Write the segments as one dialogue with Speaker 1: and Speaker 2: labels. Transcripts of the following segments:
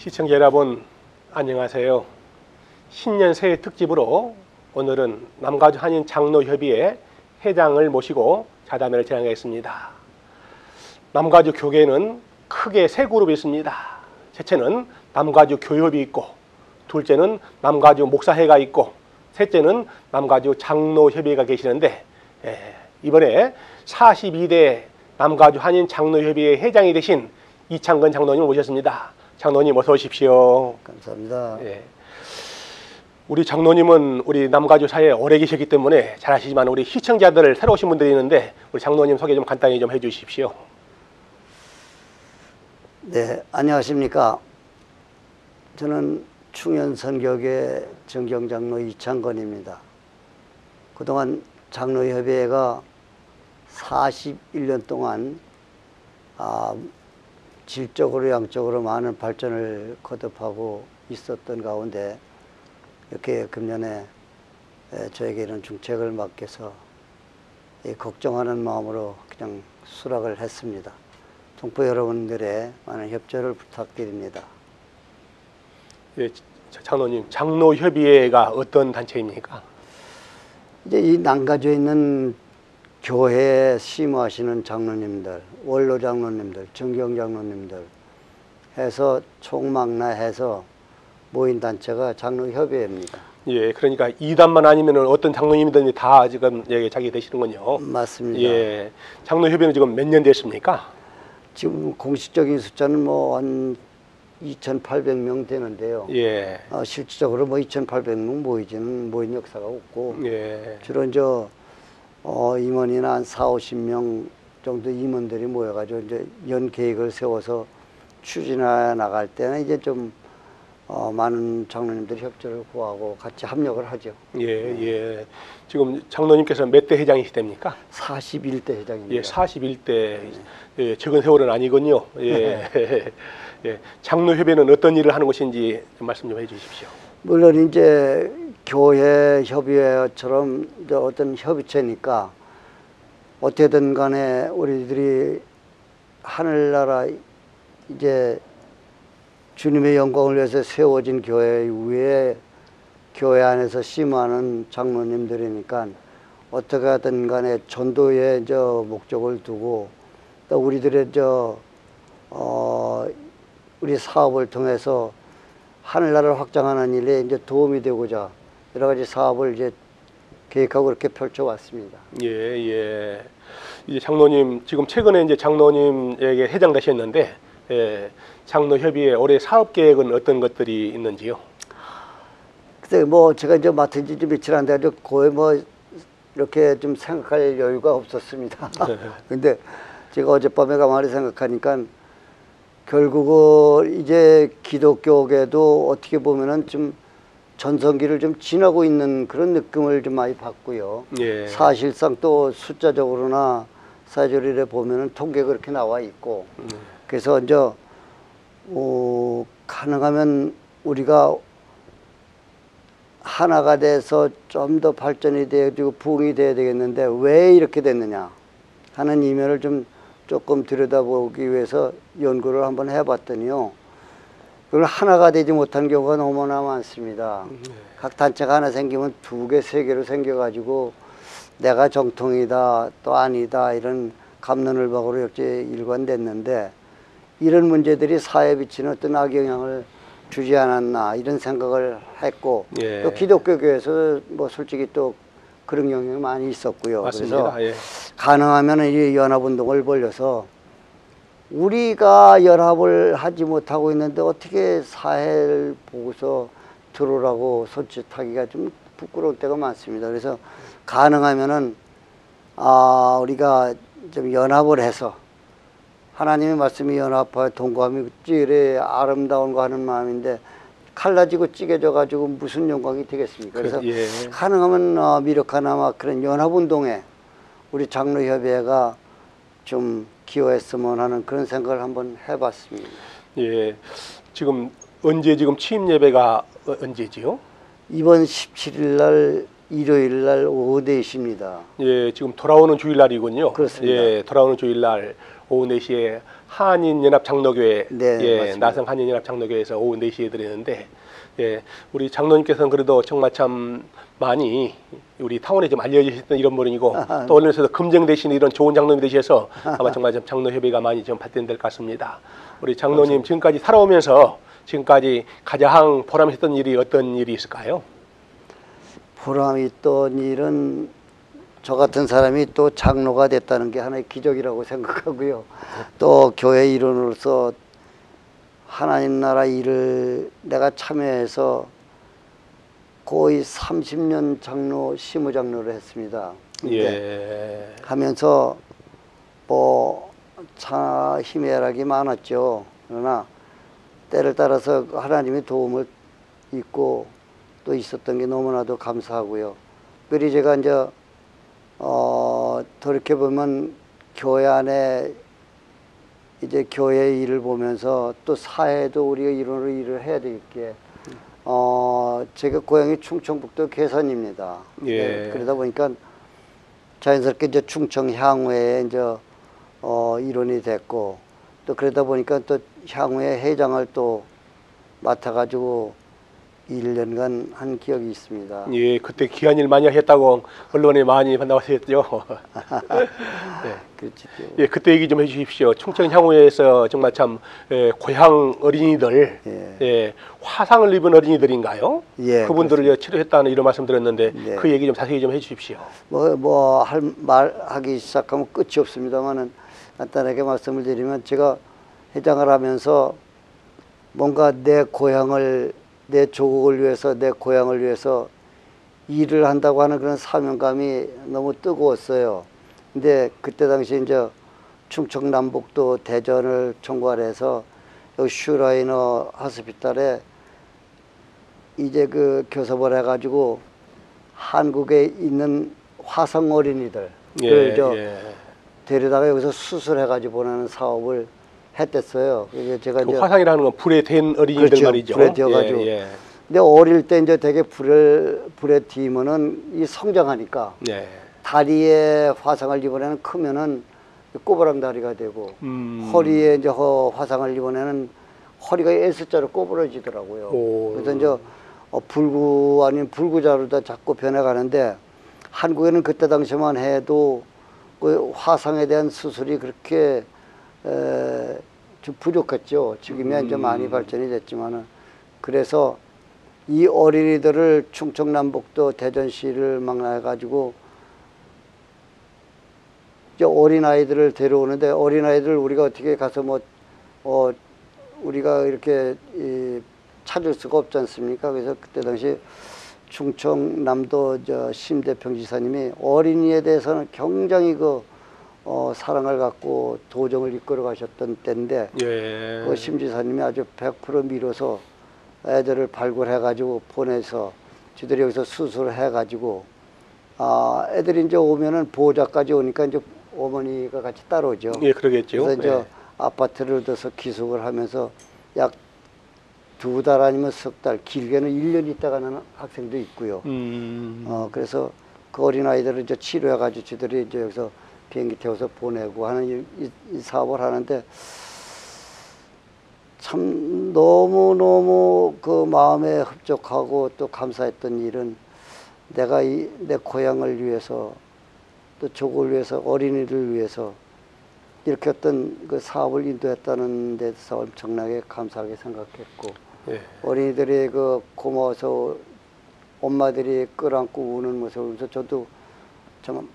Speaker 1: 시청자 여러분 안녕하세요. 신년 새해 특집으로 오늘은 남가주 한인 장로협의회 회장을 모시고 자담회를 진행하겠습니다. 남가주 교계는 크게 세 그룹이 있습니다. 첫째는 남가주 교협이 있고, 둘째는 남가주 목사회가 있고, 셋째는 남가주 장로협의회가 계시는데, 이번에 42대 남가주 한인 장로협의회 회장이 되신 이창근 장로님을 모셨습니다. 장로님 어서 오십시오.
Speaker 2: 감사합니다.
Speaker 1: 우리 장로님은 우리 남가주 사회에 오래 계셨기 때문에 잘 아시지만 우리 시청자들 새로 오신 분들이 있는데 우리 장로님 소개 좀 간단히 좀 해주십시오.
Speaker 2: 네, 안녕하십니까. 저는 충현선교계 정경장로 이창건입니다. 그동안 장로협의회가 41년 동안 질적으로 양적으로 많은 발전을 거듭하고 있었던 가운데 이렇게 금년에 저에게 이런 중책을 맡겨서 걱정하는 마음으로 그냥 수락을 했습니다. 동포 여러분들의 많은 협조를 부탁드립니다.
Speaker 1: 예, 장로님, 장로협의회가 어떤 단체입니까?
Speaker 2: 이제 이 남가주에 있는 교회에 심호하시는 장로님들, 원로 장로님들, 정경 장로님들 해서 총망라해서 모인 단체가 장로협의회입니다.
Speaker 1: 예, 그러니까 이단만 아니면 어떤 장로님들이 다 지금 여기 자기 되시는군요.
Speaker 2: 맞습니다.
Speaker 1: 예, 장로협의회는 지금 몇 년 됐습니까?
Speaker 2: 지금 공식적인 숫자는 뭐 한 2,800명 되는데요.
Speaker 1: 예.
Speaker 2: 실질적으로 뭐 2,800명 모인 역사가 없고,
Speaker 1: 예.
Speaker 2: 주로 이제 임원이나 한 40~50명 정도 임원들이 모여가지고 이제 연 계획을 세워서 추진해 나갈 때는 이제 좀 많은 장로님들이 협조를 구하고 같이 합력을 하죠.
Speaker 1: 예, 예. 지금 장로님께서 몇 대 회장이시답니까?
Speaker 2: 41대 회장입니다.
Speaker 1: 예, 41대. 예, 적은 세월은 아니군요. 예. 예. 장로협의회는 어떤 일을 하는 것인지 좀 말씀 좀 해주십시오.
Speaker 2: 물론 이제 교회 협의회처럼 이제 어떤 협의체니까 어떻게든 간에 우리들이 하늘나라 이제 주님의 영광을 위해서 세워진 교회 위에 교회 안에서 심하는 장로님들이니까 어떻게 하든 간에 전도의 목적을 두고 또 우리들의 우리 사업을 통해서 하늘나라를 확장하는 일에 이제 도움이 되고자 여러 가지 사업을 이제 계획하고 이렇게 펼쳐왔습니다.
Speaker 1: 예, 예. 이제 장로님, 지금 최근에 이제 장로님에게 회장 되셨는데, 예, 장로협의회 올해 사업 계획은 어떤 것들이 있는지요?
Speaker 2: 글쎄, 뭐 제가 이제 맡은 지 좀 며칠 안 돼가지고 거의 뭐 이렇게 좀 생각할 여유가 없었습니다. 근데 제가 어젯밤에 가만히 생각하니까 결국은 이제 기독교계도 어떻게 보면은 좀 전성기를 좀 지나고 있는 그런 느낌을 좀 많이 받고요.
Speaker 1: 예.
Speaker 2: 사실상 또 숫자적으로나 사회적으로 보면은 통계가 그렇게 나와 있고, 그래서 이제 가능하면 우리가 하나가 돼서 좀 더 발전이 되어지고 부흥이 돼야 되겠는데 왜 이렇게 됐느냐 하는 이면을 좀 조금 들여다보기 위해서 연구를 한번 해봤더니요. 그걸 하나가 되지 못한 경우가 너무나 많습니다. 각 단체가 하나 생기면 2개, 3개로 생겨가지고 내가 정통이다, 또 아니다 이런 갑론을박으로 역시 일관됐는데 이런 문제들이 사회에 비치는 어떤 악영향을 주지 않았나 이런 생각을 했고,
Speaker 1: 예.
Speaker 2: 또 기독교계에서 뭐 솔직히 또 그런 영향이 많이 있었고요.
Speaker 1: 맞습니다.
Speaker 2: 그래서
Speaker 1: 예.
Speaker 2: 가능하면 이 연합운동을 벌려서 우리가 연합을 하지 못하고 있는데 어떻게 사회를 보고서 들어오라고 손짓하기가 좀 부끄러울 때가 많습니다. 그래서 가능하면은 우리가 좀 연합을 해서 하나님의 말씀이 연합하여 동거함이 찌레 아름다운 거 하는 마음인데 갈라지고 찌개져 가지고 무슨 영광이 되겠습니까? 그래서
Speaker 1: 예.
Speaker 2: 가능하면 미력하나마 그런 연합운동에 우리 장로협의회가 좀 기여했으면 하는 그런 생각을 한번 해봤습니다.
Speaker 1: 예. 지금 언제 지금 취임 예배가 언제지요?
Speaker 2: 이번 17일 날 일요일 날 오후 4시입니다.
Speaker 1: 예, 지금 돌아오는 주일날이군요.
Speaker 2: 그렇습니다.
Speaker 1: 예, 돌아오는 주일날 오후 4시에 한인연합장로교회,
Speaker 2: 네,
Speaker 1: 예,
Speaker 2: 맞습니다.
Speaker 1: 나성 한인연합장로교회에서 오후 4시에 드리는데, 예, 우리 장로님께서는 그래도 정말 참 많이 우리 타운에 좀 알려주셨던 이런 분이고 또 언론에서도 검증되시는 이런 좋은 장로님이 되셔서 아마 정말 좀 장로협의가 많이 좀 발전될 것 같습니다. 우리 장로님 지금까지 살아오면서 지금까지 가장 보람있었던 일이 어떤 일이 있을까요?
Speaker 2: 보람 있던 일은 저 같은 사람이 또 장로가 됐다는 게 하나의 기적이라고 생각하고요. 또 교회 일원으로서 하나님 나라 일을 내가 참여해서 거의 30년 장로, 시무장로를 했습니다.
Speaker 1: 예.
Speaker 2: 하면서 뭐 참 희매락이 많았죠. 그러나 때를 따라서 하나님의 도움을 있고 또 있었던 게 너무나도 감사하고요. 그리고 제가 이제 돌이켜보면 교회 안에 이제 교회 일을 보면서 또 사회도 우리가 일원으로 일을 해야 되겠기에 제가 고향이 충청북도 괴산입니다.
Speaker 1: 예.
Speaker 2: 네, 그러다 보니까 자연스럽게 이제 충청 향후에 이제 일원이 됐고 또 그러다 보니까 또 향후에 회장을 또 맡아가지고 1년간 한 기억이 있습니다.
Speaker 1: 예, 그때 귀한 일 많이 하셨다고 언론에 많이 나왔었죠. 네.
Speaker 2: 그렇지.
Speaker 1: 예, 그때 얘기 좀 해주십시오. 충청 향후에서 정말 참 고향 어린이들,
Speaker 2: 예.
Speaker 1: 예, 화상을 입은 어린이들인가요?
Speaker 2: 예,
Speaker 1: 그분들을 치료했다는 이런 말씀 드렸는데
Speaker 2: 네.
Speaker 1: 그 얘기 좀 자세히 좀 해주십시오.
Speaker 2: 말하기 시작하면 끝이 없습니다만은 간단하게 말씀을 드리면 제가 회장을 하면서 뭔가 내 고향을 내 조국을 위해서 내 고향을 위해서 일을 한다고 하는 그런 사명감이 너무 뜨거웠어요. 근데 그때 당시 이제 충청 남북도 대전을 총괄해서 여기 슈라이너 하스피탈에 이제 그 교섭을 해가지고 한국에 있는 화성 어린이들 데려다가 여기서 수술해가지고 보내는 사업을 했댔어요. 그래서 제가
Speaker 1: 그
Speaker 2: 이제
Speaker 1: 화상이라는 건 불에 댄 어린이들
Speaker 2: 그렇죠.
Speaker 1: 말이죠.
Speaker 2: 불에 띄어가지고.
Speaker 1: 예, 예.
Speaker 2: 근데 어릴 때 이제 되게 불에 튀면은 이 성장하니까
Speaker 1: 예.
Speaker 2: 다리에 화상을 입은 크면은 꼬부랑 다리가 되고 허리에 이제 화상을 입은 애는 허리가 S자로 꼬부러지더라고요.
Speaker 1: 오.
Speaker 2: 그래서 이제 불구 아닌 불구자로 다 자꾸 변해가는데 한국에는 그때 당시만 해도 그 화상에 대한 수술이 그렇게 좀 부족했죠. 지금이야 이제 많이 발전이 됐지만은 그래서 이 어린이들을 충청남북도 대전시를 망라해가지고 이제 어린아이들을 데려오는데 어린아이들 우리가 어떻게 가서 우리가 이렇게 찾을 수가 없지 않습니까? 그래서 그때 당시 충청남도 심대평 지사님이 어린이에 대해서는 굉장히 사랑을 갖고 도정을 이끌어 가셨던 때인데
Speaker 1: 예.
Speaker 2: 그 심 지사님이 아주 100% 밀어서 애들을 발굴해 가지고 보내서 저들이 여기서 수술을 해 가지고 애들이 이제 오면은 보호자까지 오니까 이제 어머니가 같이 따라오죠.
Speaker 1: 예, 그러겠죠.
Speaker 2: 그래서 이제
Speaker 1: 예.
Speaker 2: 아파트를 얻어서 기숙을 하면서 약 2달 아니면 석 달, 길게는 1년 있다 가는 학생도 있고요. 그래서 그 어린아이들을 이제 치료해가지고 저들이 이제 여기서 비행기 태워서 보내고 하는 이 사업을 하는데 참 너무너무 그 마음에 흡족하고 또 감사했던 일은 내가 내 고향을 위해서 또 조국을 위해서 어린이를 위해서 이렇게 어떤 그 사업을 인도했다는 데서 엄청나게 감사하게 생각했고
Speaker 1: 예.
Speaker 2: 어린이들이 그 고마워서 엄마들이 끌안고 우는 모습을 보면서 저도 참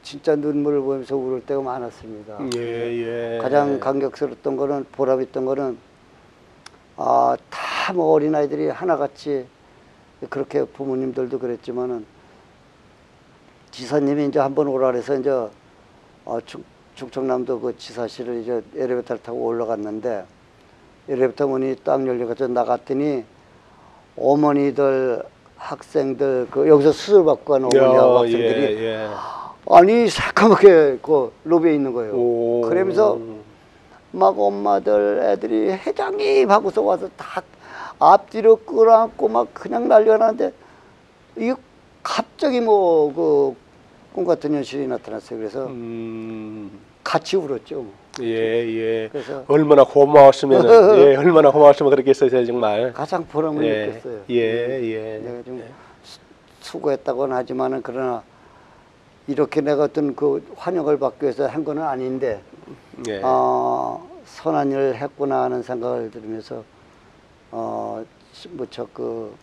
Speaker 2: 진짜 눈물을 보면서 울을 때가 많았습니다.
Speaker 1: 예, 예.
Speaker 2: 가장 감격스러웠던 거는 보람있던 거는 다 뭐 어린아이들이 하나같이 그렇게 부모님들도 그랬지만은 지사님이 이제 한번 오라 그래서 이제 충청남도 그 지사실을 이제 엘리베이터를 타고 올라갔는데 엘리베이터 문이 딱 열려가지고 나갔더니 어머니들 학생들 여기서 수술 받고 가는 어머니하고 학생들이 아니 새까맣게 그 로비에 있는 거예요. 그러면서 막 엄마들 애들이 회장님 하고서 와서 다 앞뒤로 끌어안고 막 그냥 난리가 나는데 이게 갑자기 뭐 그 꿈 같은 현실이 나타났어요. 그래서 같이 울었죠. 뭐.
Speaker 1: 예, 예.
Speaker 2: 그래서
Speaker 1: 얼마나 고마웠으면, 예, 얼마나 고마웠으면 그렇게 했어요, 정말.
Speaker 2: 가장 보람을
Speaker 1: 예,
Speaker 2: 느꼈어요.
Speaker 1: 예, 예.
Speaker 2: 내가 좀 수고했다고는 하지만은 그러나 이렇게 내가 어떤 그 환영을 받기 위해서 한 거는 아닌데
Speaker 1: 예.
Speaker 2: 선한 일을 했구나 하는 생각을 들으면서 무척 그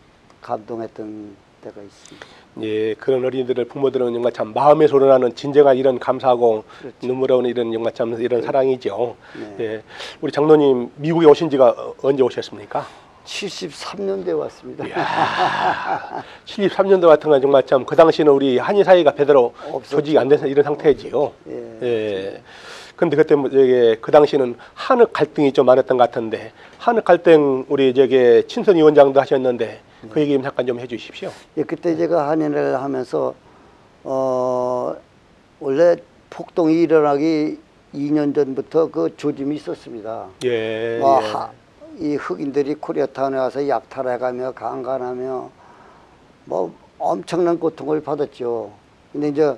Speaker 2: 감동했던 때가 있습니다.
Speaker 1: 예, 그런 어린이들을 부모들은 정말 참 마음에서 우러나는 진정한 이런 감사하고
Speaker 2: 그렇죠.
Speaker 1: 눈물어오는 이런 정말 참 이런 사랑이죠.
Speaker 2: 네.
Speaker 1: 예, 우리 장로님 미국에 오신 지가 언제 오셨습니까?
Speaker 2: 73년대에 왔습니다.
Speaker 1: 이야, 73년도 같은 건 정말 참 그 당시는 우리 한인 사회가 제대로
Speaker 2: 없었죠.
Speaker 1: 조직이 안 돼서 이런 상태지요.
Speaker 2: 예.
Speaker 1: 예. 근데 그때 뭐 저기 그 당시는 한흑 갈등이 좀 많았던 것 같은데 한흑 갈등 우리 저기 친선 위원장도 하셨는데 그 얘기 좀 잠깐 좀 해주십시오.
Speaker 2: 예, 그때 제가 한인회를 하면서 원래 폭동이 일어나기 2년 전부터 그 조짐이 있었습니다.
Speaker 1: 예.
Speaker 2: 뭐
Speaker 1: 예.
Speaker 2: 이 흑인들이 코리아타운에 와서 약탈해가며 강간하며 뭐 엄청난 고통을 받았죠. 근데 이제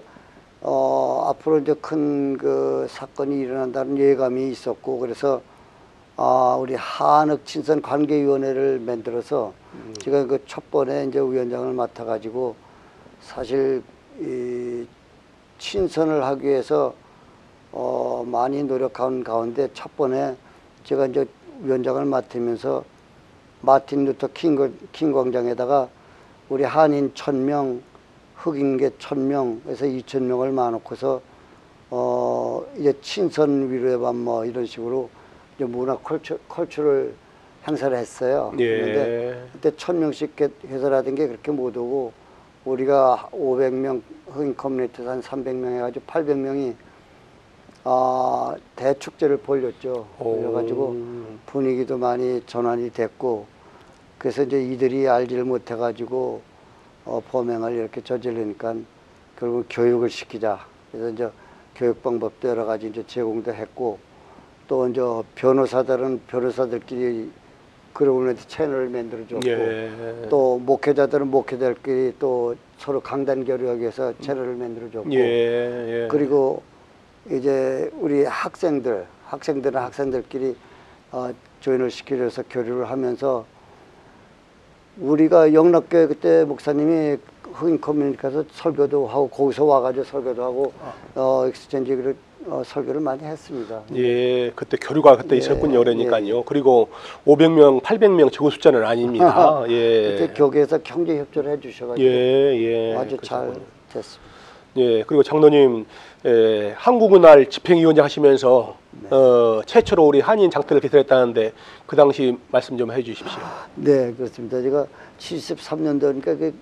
Speaker 2: 앞으로 이제 큰 그 사건이 일어난다는 예감이 있었고 그래서 우리 한흑 친선 관계위원회를 만들어서 제가 그 첫 번에 이제 위원장을 맡아가지고 사실 이 친선을 하기 위해서 많이 노력한 가운데 첫 번에 제가 이제 위원장을 맡으면서 마틴 루터 킹 광장에다가 우리 한인 1000명, 흑인계 1000명에서 2000명을 모아놓고서 이제 친선 위로의 밤 뭐 이런 식으로 이제 문화 컬처를 행사를 했어요.
Speaker 1: 예.
Speaker 2: 그런데 그때 1000명씩 해설하던 게 그렇게 못 오고 우리가 500명 흑인 커뮤니티에서 한 300명 해가지고 800명이 대축제를 벌였죠. 그래가지고 분위기도 많이 전환이 됐고 그래서 이제 이들이 알지를 못해가지고 범행을 이렇게 저지르니까 결국 교육을 시키자. 그래서 이제 교육 방법도 여러 가지 이제 제공도 했고 또 이제 변호사들끼리 그러고 채널을 만들어줬고
Speaker 1: 예.
Speaker 2: 또 목회자들은 목회자들끼리 또 서로 강단 교류하기 위해서 채널을 만들어줬고
Speaker 1: 예. 예.
Speaker 2: 그리고 이제 우리 학생들은 학생들끼리 조인을 시키려서 교류를 하면서 우리가 영락교회 그때 목사님이 흑인 커뮤니티에서 설교도 하고 거기서 와가지고 설교도 하고 엑스체인지 설교를 많이 했습니다.
Speaker 1: 예, 그때 교류가 그때
Speaker 2: 예,
Speaker 1: 있었군요. 그러니까요.
Speaker 2: 예.
Speaker 1: 그리고 500명, 800명 적은 숫자는 아닙니다. 예.
Speaker 2: 그때 교계에서 경제 협조를 해주셔가지고
Speaker 1: 예.
Speaker 2: 아주 잘
Speaker 1: 그러셨군요.
Speaker 2: 됐습니다.
Speaker 1: 예, 그리고 장로님 한국은할 집행위원장 하시면서 최초로 우리 한인 장터를 개설했다는데 그 당시 말씀 좀 해주십시오.
Speaker 2: 네, 그렇습니다. 제가 73년도니까 그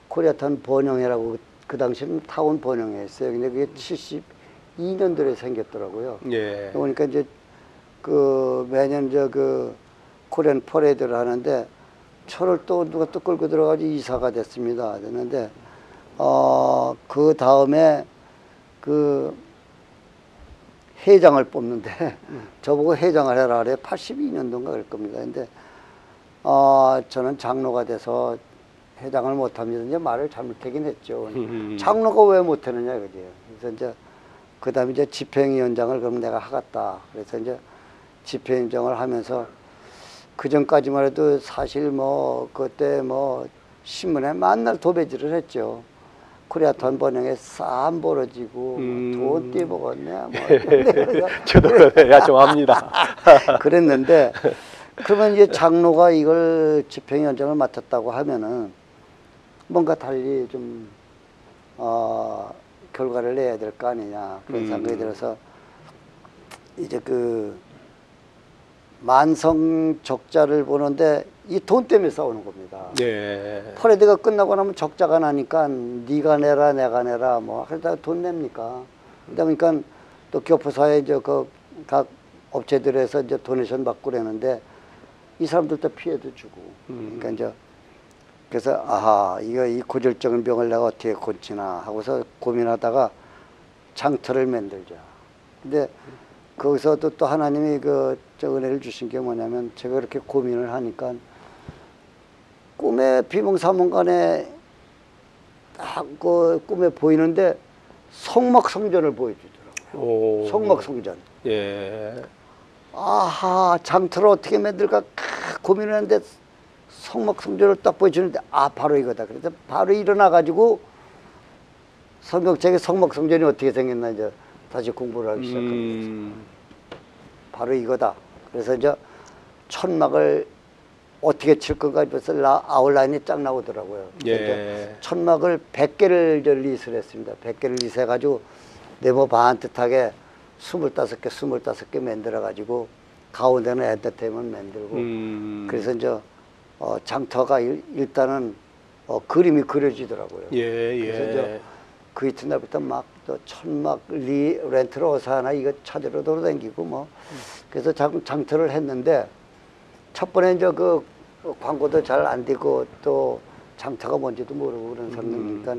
Speaker 2: 코리아타운 번영회라고 그 당시는 타운 번영회였어요. 근데 그게 72년도에 생겼더라고요.
Speaker 1: 예.
Speaker 2: 그러니까 이제 그 매년 그 코리안 퍼레이드를 하는데 저를 또 누가 또 끌고 들어가지고 이사가 됐습니다. 됐는데 그 다음에 그 회장을 뽑는데 저보고 회장을 해라 그래. 82년도인가 그럴 겁니다. 근데 저는 장로가 돼서 회장을 못합니다. 이제 말을 잘못하긴 했죠. 장로가 왜 못하느냐 그죠. 그래서 이제 그 다음에 이제 집행위원장을 그럼 내가 하겠다. 그래서 이제 집행위원장을 하면서 그 전까지만 해도 사실 뭐 그때 뭐 신문에 만날 도배질을 했죠. 코리아타운 번영에 싸움 벌어지고 돈 떼먹었네. 뭐.
Speaker 1: 저도 좀 압니다.
Speaker 2: 그랬는데 그러면 이제 장로가 이걸 집행위원장을 맡았다고 하면은 뭔가 달리 좀 결과를 내야 될 거 아니냐 그런 생각이 들어서 이제 그 만성 적자를 보는데 이 돈 때문에 싸우는 겁니다.
Speaker 1: 예.
Speaker 2: 퍼레이드가 끝나고 나면 적자가 나니까 네가 내라 내가 내라 뭐 하다 돈 냅니까? 그러다 보니까 또 교포사에 이제 그 각 업체들에서 이제 도네이션 받고 그러는데 이 사람들도 피해도 주고 그러니까 이제 그래서 아하 이거 이 고질적인 병을 내가 어떻게 고치나 하고서 고민하다가 장터를 만들자. 근데 거기서도 또 하나님이 저 은혜를 주신 게 뭐냐면 제가 그렇게 고민을 하니까 꿈에 비몽사몽간에 그 꿈에 보이는데 성막성전을 보여주더라고요.
Speaker 1: 오.
Speaker 2: 성막성전.
Speaker 1: 예.
Speaker 2: 아하, 장터를 어떻게 만들까 고민을 했는데 성막성전을 딱 보여주는데 아, 바로 이거다. 그래서 바로 일어나가지고 성경책에 성막성전이 어떻게 생겼나 이제 다시 공부를 하기 시작합니다. 바로 이거다. 그래서 이제 천막을 어떻게 칠 건가 벌써 아웃라인이 쫙 나오더라고요.
Speaker 1: 예.
Speaker 2: 천막을 100개를 리스를 했습니다. 100개를 리스해가지고 네모 반듯하게 25개 만들어가지고 가운데는 엔터테인먼트 만들고 그래서 이제 장터가 일단은 그림이 그려지더라고요.
Speaker 1: 예,
Speaker 2: 그래서
Speaker 1: 예.
Speaker 2: 이제 그 이튿날부터 막 또 천막 렌트를 어디서 하나 이거 찾으러 돌아다니고 뭐 그래서 장터를 했는데 첫 번에 이제 그 광고도 잘 안 되고 또 장터가 뭔지도 모르고 그런 상황이니까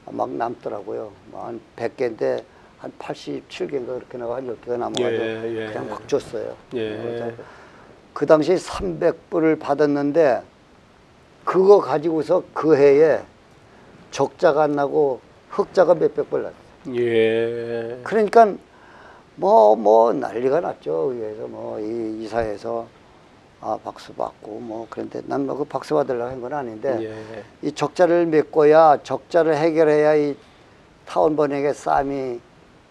Speaker 2: 막 남더라고요. 한 100개인데 한 87개인가 그렇게 나와 한 10개가 남아가지고
Speaker 1: 예, 예.
Speaker 2: 그냥 막 줬어요.
Speaker 1: 예.
Speaker 2: 그 당시 300불을 받았는데 그거 가지고서 그 해에 적자가 안 나고 흑자가 몇백 불 났어요.
Speaker 1: 예.
Speaker 2: 그러니까 뭐 난리가 났죠. 의회에서 뭐 이사해서 박수 받고 뭐 그런데 난 뭐 그 박수 받으려고 한 건 아닌데
Speaker 1: 예.
Speaker 2: 이 적자를 메꿔야 적자를 해결해야 이 타운 번역의 싸움이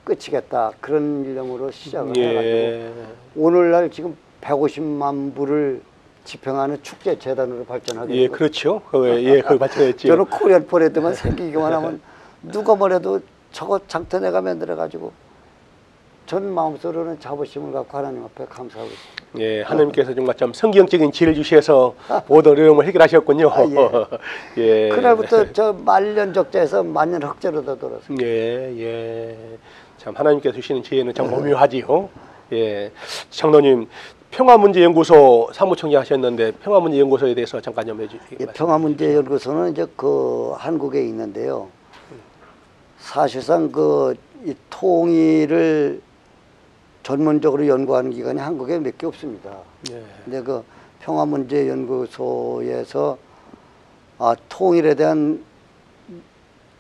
Speaker 2: 끝이겠다 그런 일념으로 시작을 해가지고 오늘날 지금 150만 불을 집행하는 축제 재단으로 발전하게
Speaker 1: 예,
Speaker 2: 되고
Speaker 1: 그렇죠. 예, 거기 발전했죠.
Speaker 2: 저는 코리안 포레드만 생기기만 하면 누가 뭐래도 저거 장터 내가 만들어가지고 전 마음속으로는 자부심을 갖고 하나님 앞에 감사하고 있습니다.
Speaker 1: 예, 하나님께서 정말 참 성경적인 지혜를 주셔서 모든 어려움을 해결하셨군요.
Speaker 2: 예.
Speaker 1: 예.
Speaker 2: 그날부터 저 말년 적자에서 만년 흑자로 더 돌았습니다.
Speaker 1: 예, 예. 참 하나님께서 주시는 지혜는 참 오묘하지요. 예. 장로님, 평화문제연구소 사무총장 하셨는데 평화문제연구소에 대해서 잠깐 좀 해주시기 바랍니다.
Speaker 2: 평화문제연구소는 이제 그 한국에 있는데요. 사실상 이 통일을 전문적으로 연구하는 기관이 한국에 몇 개 없습니다.
Speaker 1: 예.
Speaker 2: 근데 그 평화문제연구소에서 통일에 대한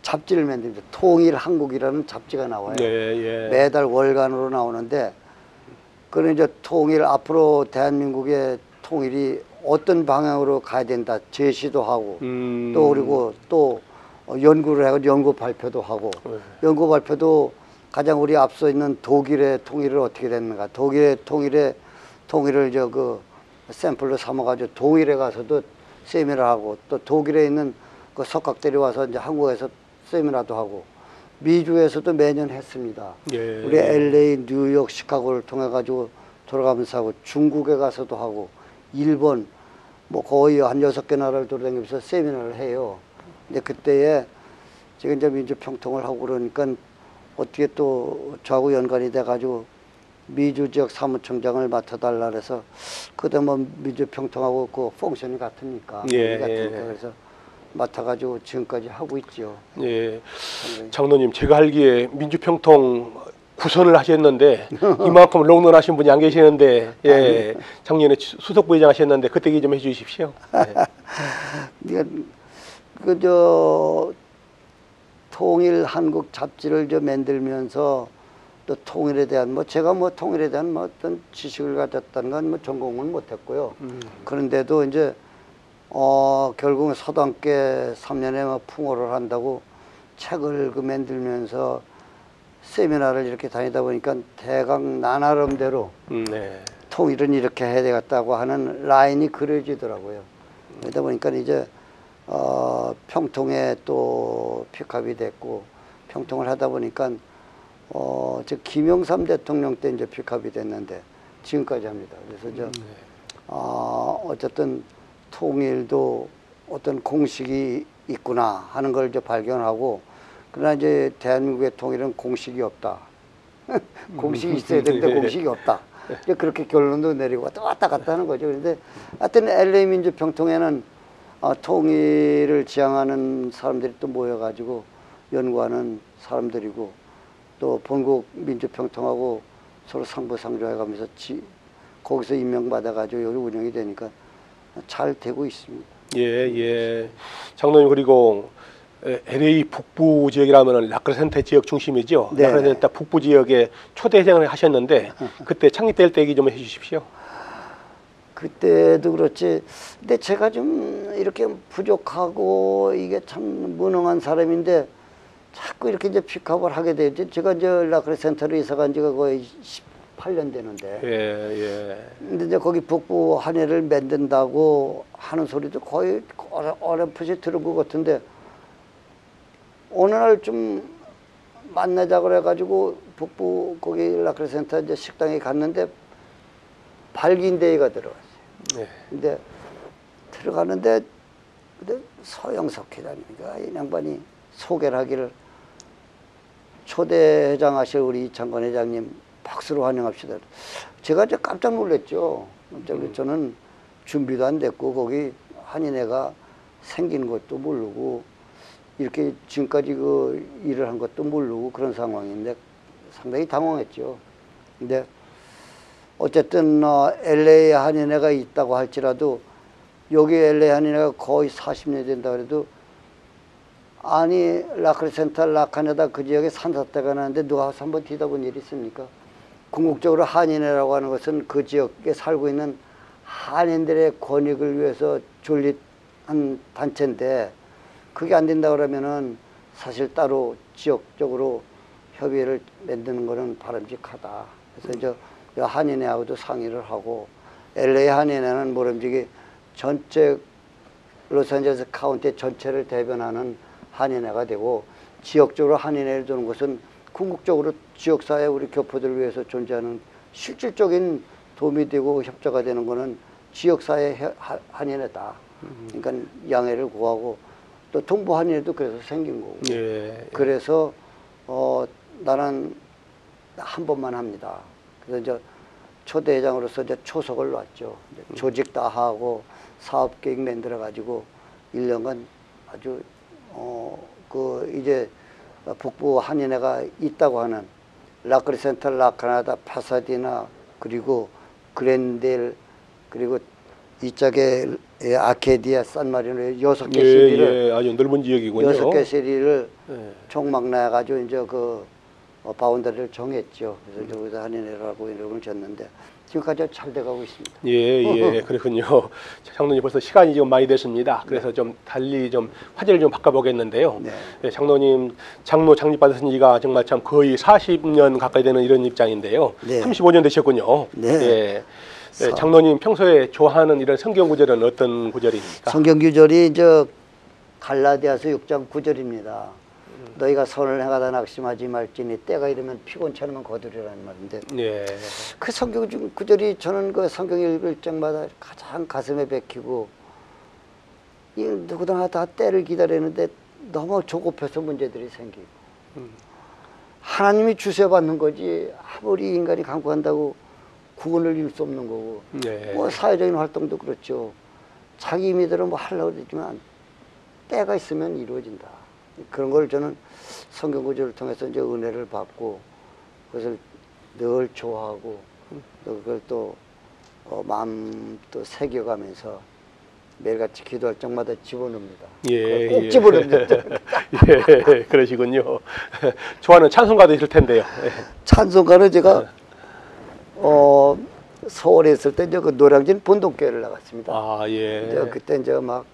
Speaker 2: 잡지를 만듭니다. 통일한국이라는 잡지가 나와요.
Speaker 1: 예, 예.
Speaker 2: 매달 월간으로 나오는데 그런 이제 통일 앞으로 대한민국의 통일이 어떤 방향으로 가야 된다 제시도 하고 또 그리고 또 연구를 하고 연구 발표도 하고 연구 발표도 가장 우리 앞서 있는 독일의 통일을 어떻게 됐는가 독일의 통일을 그 샘플로 삼아가지고 독일에 가서도 세미나 하고 또 독일에 있는 그 석학들이 와서 이제 한국에서 세미나도 하고 미주에서도 매년 했습니다.
Speaker 1: 예.
Speaker 2: 우리 LA, 뉴욕, 시카고를 통해 가지고 돌아가면서 하고 중국에 가서도 하고 일본 뭐 거의 한 6개 나라를 돌아다니면서 세미나를 해요. 근데 그때에 지금 이제 민주평통을 하고 그러니까 어떻게 또 저하고 연관이 돼가지고 미주 지역 사무총장을 맡아달라 그래서 그때 뭐 민주평통하고 그 펑션이 같으니까
Speaker 1: 예,
Speaker 2: 그래서 맡아가지고 지금까지 하고 있죠.
Speaker 1: 예. 장로님, 제가 알기에 민주평통 구선을 하셨는데 이만큼 롱런하신 분이 안 계시는데 예. 작년에 수석 부회장 하셨는데 그때 얘기 좀 해주십시오.
Speaker 2: 네가 그저 통일 한국 잡지를 만들면서 또 통일에 대한 제가 통일에 대한 어떤 지식을 가졌다는 건 전공은 못했고요. 그런데도 이제 결국은 서당께 3년에 풍어를 한다고 책을 만들면서 세미나를 이렇게 다니다 보니까 대강 나름대로
Speaker 1: 네.
Speaker 2: 통일은 이렇게 해야 되겠다고 하는 라인이 그려지더라고요. 그러다 보니까 이제 평통에 또 픽업이 됐고 평통을 하다 보니까 저 김영삼 대통령 때 이제 픽업이 됐는데 지금까지 합니다. 그래서 어쨌든 통일도 어떤 공식이 있구나 하는 걸 이제 발견하고 그러나 이제 대한민국의 통일은 공식이 없다. 공식이 있어야 되는데 공식이 없다. 이제 그렇게 결론도 내리고 왔다 갔다 하는 거죠. 그런데 하여튼 LA 민주평통에는 통일을 지향하는 사람들이 또 모여가지고 연구하는 사람들이고 또 본국 민주평통하고 서로 상부상조해가면서 거기서 임명받아가지고 여기 운영이 되니까 잘 되고 있습니다.
Speaker 1: 예, 예. 장로님 그리고 LA 북부 지역이라면 라크레센테 지역 중심이죠.
Speaker 2: 네.
Speaker 1: 라크레센테 북부 지역에 초대 회장을 하셨는데 그때 창립될 때 얘기 좀 해주십시오.
Speaker 2: 그때도 그렇지. 근데 제가 좀 이렇게 부족하고 이게 참 무능한 사람인데 자꾸 이렇게 이제 픽업을 하게 되지. 제가 이제 라크레센터로 이사 간 지가 거의 18년 되는데.
Speaker 1: 예, 예.
Speaker 2: 근데 이제 거기 북부 한해를 만든다고 하는 소리도 거의 어렴풋이 들은 것 같은데 어느 날 좀 만나자 그래가지고 북부 거기 라크레센터 이제 식당에 갔는데 발긴데이가 들어갔어요.
Speaker 1: 네.
Speaker 2: 근데 들어가는데 근데 서영석 회장님이가 이 양반이 소개를 하기를 초대 회장하실 우리 이창건 회장님 박수로 환영합시다. 제가 이제 깜짝 놀랐죠. 깜짝 놀랐죠. 저는 준비도 안 됐고 거기 한인회가 생긴 것도 모르고 이렇게 지금까지 그 일을 한 것도 모르고 그런 상황인데 상당히 당황했죠. 근데 어쨌든 LA 한인회가 있다고 할지라도 여기 LA 한인회가 거의 40년 된다 그래도 아니 라크레센터 라카네다 그 지역에 산사태가 나는데 누가 와서 한번 뒤다본 일이 있습니까? 궁극적으로 한인회라고 하는 것은 그 지역에 살고 있는 한인들의 권익을 위해서 존립한 단체인데 그게 안 된다 그러면은 사실 따로 지역적으로 협의를 만드는 거는 바람직하다. 그래서 이제 한인회하고도 상의를 하고 LA 한인회는 모름지기 전체 로스앤젤레스 카운티 전체를 대변하는 한인회가 되고 지역적으로 한인회를 두는 것은 궁극적으로 지역사회 우리 교포들을 위해서 존재하는 실질적인 도움이 되고 협조가 되는 것은 지역사회 한인회다. 그러니까 양해를 구하고 또 동부 한인회도 그래서 생긴 거고.
Speaker 1: 예.
Speaker 2: 그래서 나는 한 번만 합니다. 그래서 이제 초대회장으로서 이제 초석을 놨죠. 조직 다 하고 사업 계획 만들어 가지고 1년간 아주 그 이제 북부 한인회가 있다고 하는 라크레센터, 라카나다, 파사디나 그리고 그랜델 그리고 이쪽에 아케디아, 산마리노 6개 시리를
Speaker 1: 예, 아주 넓은 지역이군요.
Speaker 2: 6개 시리를
Speaker 1: 예.
Speaker 2: 총망라해 가지고 이제 그 바운더리를 정했죠. 그래서 이제 거기서 한인회라고 이름을 졌는데 지금까지 잘 돼가고 있습니다.
Speaker 1: 예, 예, 그렇군요. 장로님 벌써 시간이 좀 많이 됐습니다. 그래서 좀 달리 좀 화제를 좀 바꿔보겠는데요.
Speaker 2: 네.
Speaker 1: 예, 장로님 장로 창립받으신 지가 정말 참 거의 40년 가까이 되는 이런 입장인데요.
Speaker 2: 네.
Speaker 1: 35년 되셨군요.
Speaker 2: 네.
Speaker 1: 예. 예, 장로님 평소에 좋아하는 이런 성경 구절은 어떤 구절입니까?
Speaker 2: 성경 구절이 이제 갈라디아서 6장 9절입니다. 너희가 선을 행하다 낙심하지 말지니 때가 이르면 피곤치 않으면 거두리라는 말인데
Speaker 1: 예.
Speaker 2: 그 성경 중 구절이 저는 그 성경 읽을 때마다 가장 가슴에 박히고 이 누구나 다 때를 기다리는데 너무 조급해서 문제들이 생기고 하나님이 주셔받는 거지 아무리 인간이 강구한다고 구원을 이룰 수 없는 거고
Speaker 1: 네.
Speaker 2: 뭐 사회적인 활동도 그렇죠. 자기 임의대로 뭐 하려고 그러지만 때가 있으면 이루어진다. 그런 걸 저는 성경 구절을 통해서 이제 은혜를 받고 그것을 늘 좋아하고 또 그걸 또 마음 또 새겨가면서 매일같이 기도할 적마다 집어넣습니다.
Speaker 1: 예,
Speaker 2: 꼭
Speaker 1: 예.
Speaker 2: 집어넣습니다.
Speaker 1: 예, 그러시군요. 좋아하는 찬송가도 있을 텐데요. 예.
Speaker 2: 찬송가는 제가 서울에 있을 때 이제 그 노량진 본동교회를 나갔습니다.
Speaker 1: 아, 예.
Speaker 2: 이제 그때 이제 막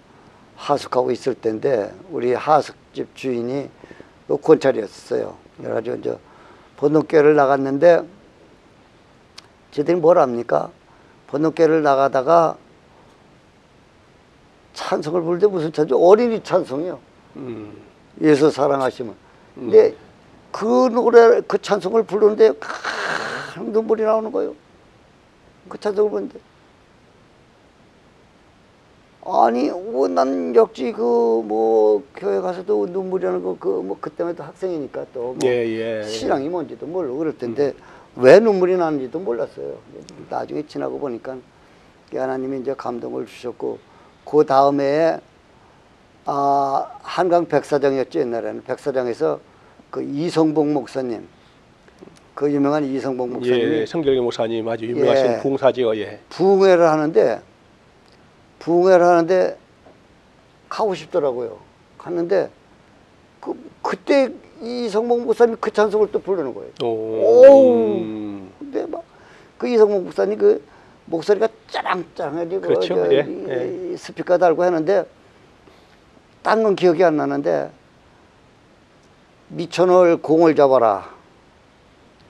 Speaker 2: 하숙하고 있을 때인데 우리 하숙집 주인이 그 권찰이었어요. 그래가지고 이제 본동교회를 나갔는데 저들이 뭘 합니까? 본동교회를 나가다가 찬송을 부르는데 무슨 찬송? 어린이 찬송이요. 예수 사랑하시면. 근데 그 노래 그 찬송을 부르는데 눈물이 나오는 거예요. 그 찬송을 부르는데. 아니, 난 역시 그 뭐 교회 가서도 눈물이 나는 거 그 뭐 그때만 도 학생이니까 또 뭐
Speaker 1: 예.
Speaker 2: 신앙이 뭔지도 모르고 그럴 텐데 왜 눈물이 나는지도 몰랐어요. 나중에 지나고 보니까 하나님이 이제 감동을 주셨고 그 다음에 한강 백사장이었죠. 옛날에는 백사장에서 그 이성복 목사님 그 유명한 이성복 목사님이
Speaker 1: 예, 성결교 목사님 아주 유명하신
Speaker 2: 예.
Speaker 1: 부흥사지요. 예.
Speaker 2: 부흥회를 하는데 가고 싶더라고요. 갔는데 그때 이성목 목사님이 그 찬송을 또 부르는 거예요. 오. 근데 막 그 이성목 목사님 그 목소리가 짜랑짜랑해지고
Speaker 1: 그렇죠. 예.
Speaker 2: 스피커 달고 하는데 딴 건 기억이 안 나는데 미천을 공을 잡아라.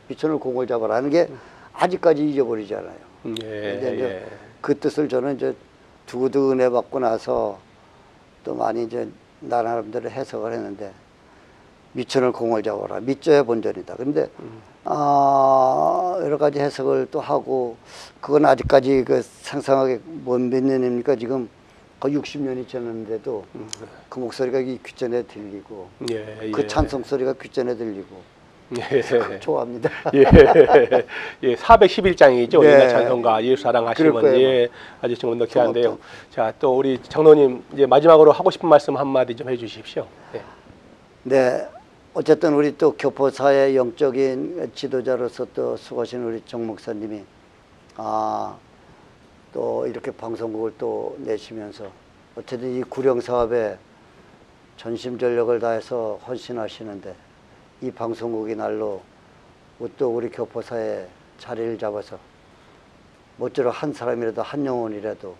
Speaker 2: 미천을 공을 잡아라 하는 게 아직까지 잊어버리잖아요.
Speaker 1: 예.
Speaker 2: 그 뜻을 저는 이제 두고두고 은혜 받고 나서 또 많이 이제 나름대로 해석을 했는데 미천을 공을 잡아라. 밑져야 본전이다. 근데 여러 가지 해석을 또 하고 그건 아직까지 그 상상하게 못 몇 년입니까? 지금 거의 60년이 지났는데도 그 목소리가 이 귓전에 들리고 그 찬송 소리가 귓전에 들리고 참 좋아합니다.
Speaker 1: 예. 411장이죠.
Speaker 2: 네.
Speaker 1: 우리가 찬송가 예수 사랑하시면 아주 좀 넉넉한데요. 자, 또 우리 장로님 이제 마지막으로 하고 싶은 말씀 한마디 좀 해주십시오.
Speaker 2: 네. 어쨌든 우리 또 교포사의 영적인 지도자로서 또 수고하신 우리 정 목사님이 또 이렇게 방송국을 또 내시면서 어쨌든 이 구령 사업에 전심전력을 다해서 헌신하시는데 이 방송국이 날로 또 우리 교포사에 자리를 잡아서 모쪼록 한 사람이라도 한 영혼이라도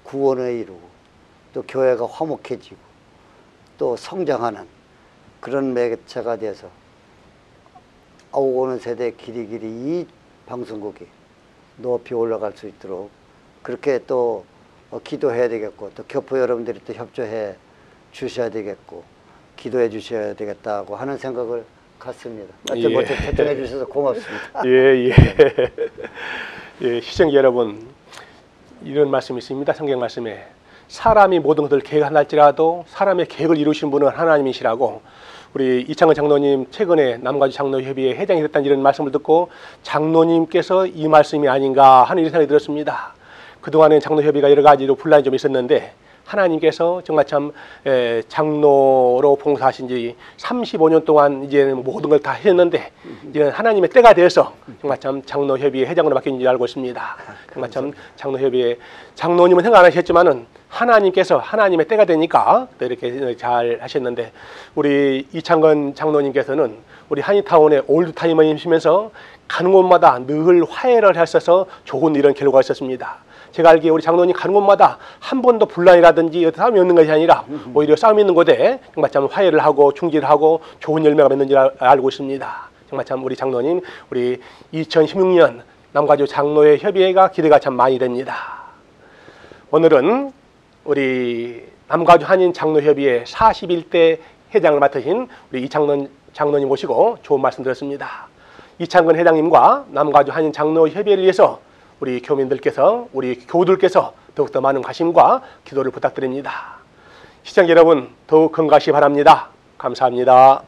Speaker 2: 구원을 이루고 또 교회가 화목해지고 또 성장하는 그런 매개체가 돼서 오는 세대의 길이 이 방송국이 높이 올라갈 수 있도록 그렇게 또 기도해야 되겠고 또 교포 여러분들이 또 협조해 주셔야 되겠고 기도해 주셔야 되겠다고 하는 생각을 갖습니다. 하여튼 먼저 초청해 주셔서 고맙습니다.
Speaker 1: 시청자 여러분, 이런 말씀이 있습니다. 성경 말씀에 사람이 모든 것을 계획할지라도 사람의 계획을 이루신 분은 하나님이시라고 우리 이창근 장로님 최근에 남가주 장로협의회 회장이 됐다는 이런 말씀을 듣고 장로님께서 이 말씀이 아닌가 하는 이런 생각이 들었습니다. 그동안에 장로협의가 여러 가지로 분란이 좀 있었는데 하나님께서 정말 참 장로로 봉사하신 지 35년 동안 이제는 모든 걸 다 했는데 이제는 하나님의 때가 되어서 정말 참 장로협의회 회장으로 바뀐 줄 알고 있습니다. 정말 참 장로협의회 장로님은 생각 안 하셨지만은 하나님께서 하나님의 때가 되니까 또 이렇게 잘 하셨는데 우리 이창근 장로님께서는 우리 한인타운의 올드타이머이시면서 가는 곳마다 늘 화해를 하셔서 좋은 이런 결과가 있었습니다. 제가 알기에 우리 장로님 가는 곳마다 한 번도 분란이라든지 싸움이 없는 것이 아니라 오히려 싸움이 있는 곳에 정말 참 화해를 하고 충질하고 좋은 열매가 맺는 줄 알고 있습니다. 정말 참 우리 장로님 우리 2016년 남가주 장로회 협의회가 기대가 참 많이 됩니다. 오늘은 우리 남가주 한인 장로협의회 41대 회장을 맡으신 우리 이창근 장로님 모시고 좋은 말씀 드렸습니다. 이창근 회장님과 남가주 한인 장로협의회를 위해서 우리 교민들께서 우리 교우들께서 더욱더 많은 관심과 기도를 부탁드립니다. 시청자 여러분 더욱 건강하시 바랍니다. 감사합니다.